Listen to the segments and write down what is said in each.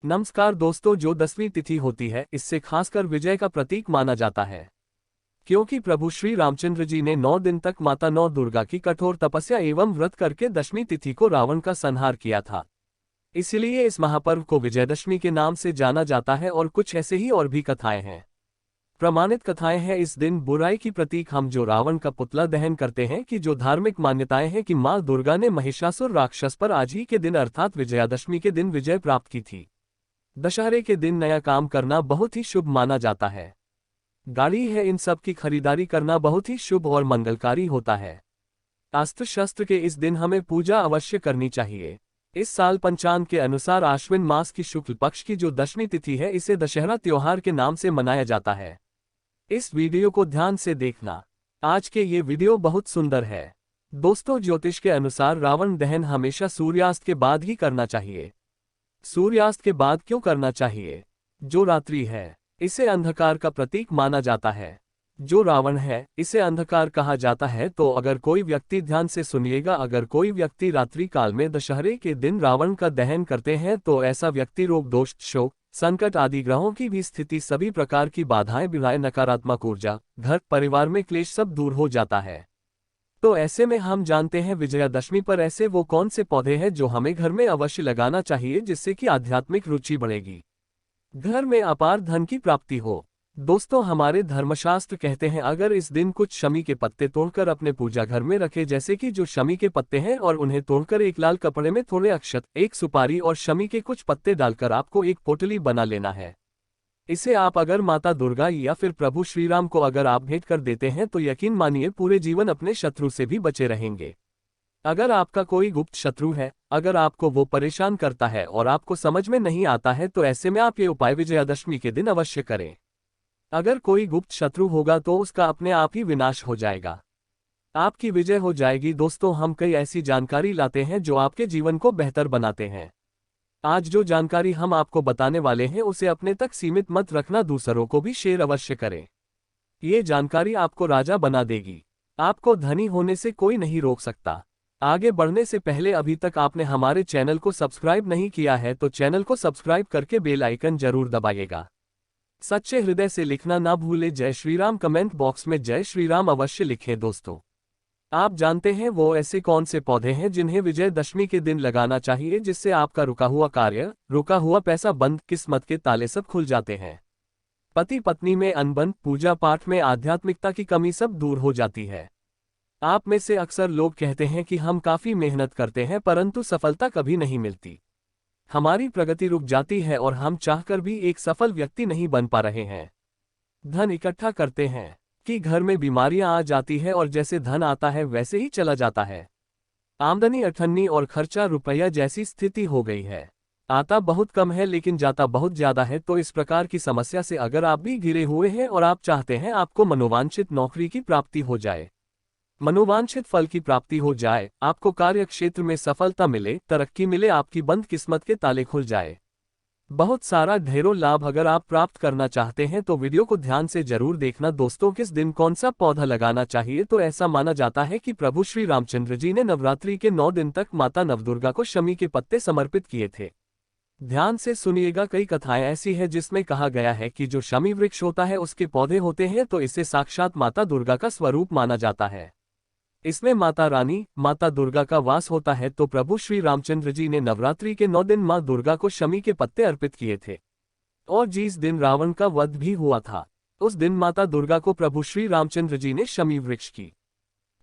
नमस्कार दोस्तों, जो 10वीं तिथि होती है इससे खासकर विजय का प्रतीक माना जाता है। क्योंकि प्रभु श्री रामचंद्र जी ने 9 दिन तक माता नौ दुर्गा की कठोर तपस्या एवं व्रत करके 10वीं तिथि को रावण का संहार किया था। इसलिए इस महापर्व को विजयदशमी के नाम से जाना जाता है और कुछ ऐसे ही और भी कथाएं हैं। प्रमाणित कथाएं हैं इस दिन बुराई की प्रतीक हम जो रावण का पुतला दहन करते हैं कि जो धार्मिक मान्यताएं हैं कि मां दुर्गा ने महिषासुर राक्षस पर आज ही के दिन अर्थात विजयादशमी के दिन विजय प्राप्त की थी। दशहरे के दिन नया काम करना बहुत ही शुभ माना जाता है। गाड़ी है, इन सब की खरीदारी करना बहुत ही शुभ और मंगलकारी होता है। अस्त्र शस्त्र के इस दिन हमें पूजा अवश्य करनी चाहिए। इस साल पंचांग के अनुसार आश्विन मास की शुक्ल पक्ष की जो 10वीं तिथि है इसे दशहरा त्योहार के नाम से मनाया जाता है। इस वीडियो को ध्यान से देखना। आज के ये वीडियो बहुत सुंदर है। दोस्तों, ज्योतिष के अनुसार रावण दहन हमेशा सूर्यास्त के बाद ही करना चाहिए। सूर्यास्त के बाद क्यों करना चाहिए? जो रात्रि है इसे अंधकार का प्रतीक माना जाता है। जो रावण है इसे अंधकार कहा जाता है। तो अगर कोई व्यक्ति, ध्यान से सुनिएगा, अगर कोई व्यक्ति रात्रि काल में दशहरे के दिन रावण का दहन करते हैं तो ऐसा व्यक्ति रोग, दोष, शोक, संकट आदि ग्रहों की भी स्थिति, सभी प्रकार की बाधाएं, बिनाएं, नकारात्मक ऊर्जा, घर परिवार में क्लेश सब दूर हो जाता है। तो ऐसे में हम जानते हैं विजयादशमी पर ऐसे वो कौन से पौधे हैं जो हमें घर में अवश्य लगाना चाहिए जिससे कि आध्यात्मिक रुचि बढ़ेगी, घर में अपार धन की प्राप्ति हो। दोस्तों, हमारे धर्मशास्त्र कहते हैं अगर इस दिन कुछ शमी के पत्ते तोड़कर अपने पूजा घर में रखे, जैसे कि जो शमी के पत्ते हैं, और उन्हें तोड़कर एक लाल कपड़े में थोड़े अक्षत, एक सुपारी और शमी के कुछ पत्ते डालकर आपको एक पोटली बना लेना है। इसे आप अगर माता दुर्गा या फिर प्रभु श्रीराम को अगर आप भेंट कर देते हैं तो यकीन मानिए पूरे जीवन अपने शत्रु से भी बचे रहेंगे। अगर आपका कोई गुप्त शत्रु है, अगर आपको वो परेशान करता है और आपको समझ में नहीं आता है, तो ऐसे में आप ये उपाय विजयादशमी के दिन अवश्य करें। अगर कोई गुप्त शत्रु होगा तो उसका अपने आप ही विनाश हो जाएगा, आपकी विजय हो जाएगी। दोस्तों, हम कई ऐसी जानकारी लाते हैं जो आपके जीवन को बेहतर बनाते हैं। आज जो जानकारी हम आपको बताने वाले हैं उसे अपने तक सीमित मत रखना, दूसरों को भी शेयर अवश्य करें। ये जानकारी आपको राजा बना देगी। आपको धनी होने से कोई नहीं रोक सकता। आगे बढ़ने से पहले अभी तक आपने हमारे चैनल को सब्सक्राइब नहीं किया है तो चैनल को सब्सक्राइब करके बेल आइकन जरूर दबाइएगा। सच्चे हृदय से लिखना ना भूले। जय श्री राम कमेंट बॉक्स में जय श्री राम अवश्य लिखें। दोस्तों, आप जानते हैं वो ऐसे कौन से पौधे हैं जिन्हें विजयदशमी के दिन लगाना चाहिए जिससे आपका रुका हुआ कार्य, रुका हुआ पैसा, बंद किस्मत के ताले सब खुल जाते हैं। पति पत्नी में अनबन, पूजा पाठ में आध्यात्मिकता की कमी सब दूर हो जाती है। आप में से अक्सर लोग कहते हैं कि हम काफी मेहनत करते हैं परंतु सफलता कभी नहीं मिलती, हमारी प्रगति रुक जाती है और हम चाहकर भी एक सफल व्यक्ति नहीं बन पा रहे हैं। धन इकट्ठा करते हैं कि घर में बीमारियां आ जाती है और जैसे धन आता है वैसे ही चला जाता है। आमदनी अठन्नी और खर्चा रुपया जैसी स्थिति हो गई है। आता बहुत कम है लेकिन जाता बहुत ज्यादा है। तो इस प्रकार की समस्या से अगर आप भी घिरे हुए हैं और आप चाहते हैं आपको मनोवांछित नौकरी की प्राप्ति हो जाए, मनोवांछित फल की प्राप्ति हो जाए, आपको कार्य क्षेत्र में सफलता मिले, तरक्की मिले, आपकी बंद किस्मत के ताले खुल जाए, बहुत सारा ढेरों लाभ अगर आप प्राप्त करना चाहते हैं तो वीडियो को ध्यान से जरूर देखना। दोस्तों, किस दिन कौन सा पौधा लगाना चाहिए? तो ऐसा माना जाता है कि प्रभु श्री रामचंद्र जी ने नवरात्रि के 9 दिन तक माता नवदुर्गा को शमी के पत्ते समर्पित किए थे। ध्यान से सुनिएगा, कई कथाएं ऐसी है जिसमें कहा गया है कि जो शमी वृक्ष होता है उसके पौधे होते हैं तो इसे साक्षात माता दुर्गा का स्वरूप माना जाता है। इसमें माता रानी, माता दुर्गा का वास होता है। तो प्रभु श्री रामचंद्र जी ने नवरात्रि के 9 दिन मां दुर्गा को शमी के पत्ते अर्पित किए थे। और जिस दिन रावण का वध भी हुआ था उस दिन माता दुर्गा को प्रभु श्री रामचंद्र जी ने शमी वृक्ष की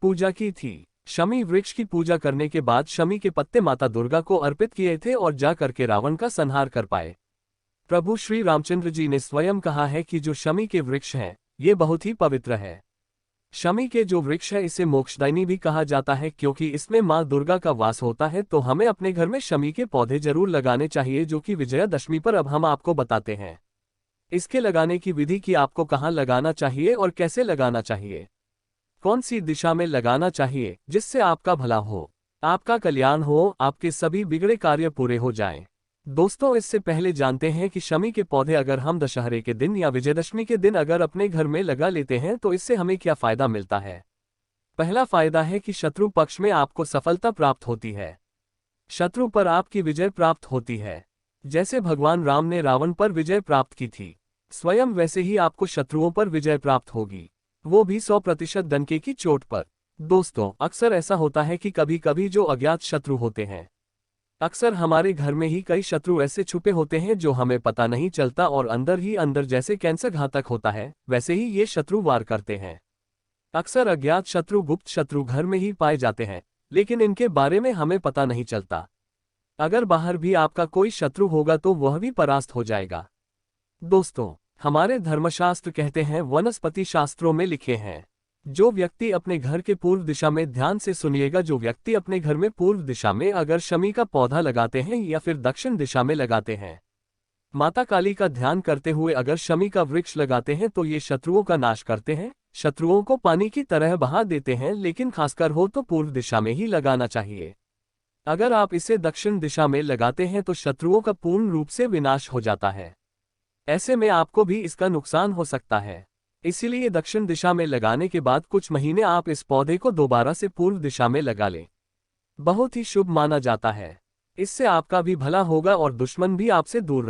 पूजा की थी। शमी वृक्ष की पूजा करने के बाद शमी के पत्ते माता दुर्गा को अर्पित किए थे और जा करके रावण का संहार कर पाए। प्रभु श्री रामचंद्र जी ने स्वयं कहा है कि जो शमी के वृक्ष हैं ये बहुत ही पवित्र है। शमी के जो वृक्ष है इसे मोक्षदायिनी भी कहा जाता है क्योंकि इसमें मां दुर्गा का वास होता है। तो हमें अपने घर में शमी के पौधे जरूर लगाने चाहिए, जो कि विजयादशमी पर अब हम आपको बताते हैं। इसके लगाने की विधि कि आपको कहाँ लगाना चाहिए और कैसे लगाना चाहिए, कौन सी दिशा में लगाना चाहिए जिससे आपका भला हो, आपका कल्याण हो, आपके सभी बिगड़े कार्य पूरे हो जाएं। दोस्तों, इससे पहले जानते हैं कि शमी के पौधे अगर हम दशहरे के दिन या विजयदशमी के दिन अगर अपने घर में लगा लेते हैं तो इससे हमें क्या फायदा मिलता है। पहला फायदा है कि शत्रु पक्ष में आपको सफलता प्राप्त होती है, शत्रु पर आपकी विजय प्राप्त होती है। जैसे भगवान राम ने रावण पर विजय प्राप्त की थी, स्वयं वैसे ही आपको शत्रुओं पर विजय प्राप्त होगी, वो भी 100% डंके की चोट पर। दोस्तों, अक्सर ऐसा होता है कि कभी कभी जो अज्ञात शत्रु होते हैं, अक्सर हमारे घर में ही कई शत्रु ऐसे छुपे होते हैं जो हमें पता नहीं चलता और अंदर ही अंदर जैसे कैंसर घातक होता है, वैसे ही ये शत्रु वार करते हैं। अक्सर अज्ञात शत्रु, गुप्त शत्रु घर में ही पाए जाते हैं, लेकिन इनके बारे में हमें पता नहीं चलता। अगर बाहर भी आपका कोई शत्रु होगा तो वह भी परास्त हो जाएगा। दोस्तों, हमारे धर्मशास्त्र कहते हैं, वनस्पति शास्त्रों में लिखे हैं, जो व्यक्ति अपने घर के पूर्व दिशा में, ध्यान से सुनिएगा, जो व्यक्ति अपने घर में पूर्व दिशा में अगर शमी का पौधा लगाते हैं या फिर दक्षिण दिशा में लगाते हैं, माता काली का ध्यान करते हुए अगर शमी का वृक्ष लगाते हैं, तो ये शत्रुओं का नाश करते हैं, शत्रुओं को पानी की तरह बहा देते हैं। लेकिन खासकर हो तो पूर्व दिशा में ही लगाना चाहिए। अगर आप इसे दक्षिण दिशा में लगाते हैं तो शत्रुओं का पूर्ण रूप से विनाश हो जाता है। ऐसे में आपको भी इसका नुकसान हो सकता है। इसीलिए दक्षिण दिशा में लगाने के बाद कुछ महीने आप इस पौधे को दोबारा से पूर्व दिशा में लगा लें। बहुत ही शुभ माना जाता है। इससे आपका भी भला होगा और दुश्मन भी आपसे दूर रहेगा।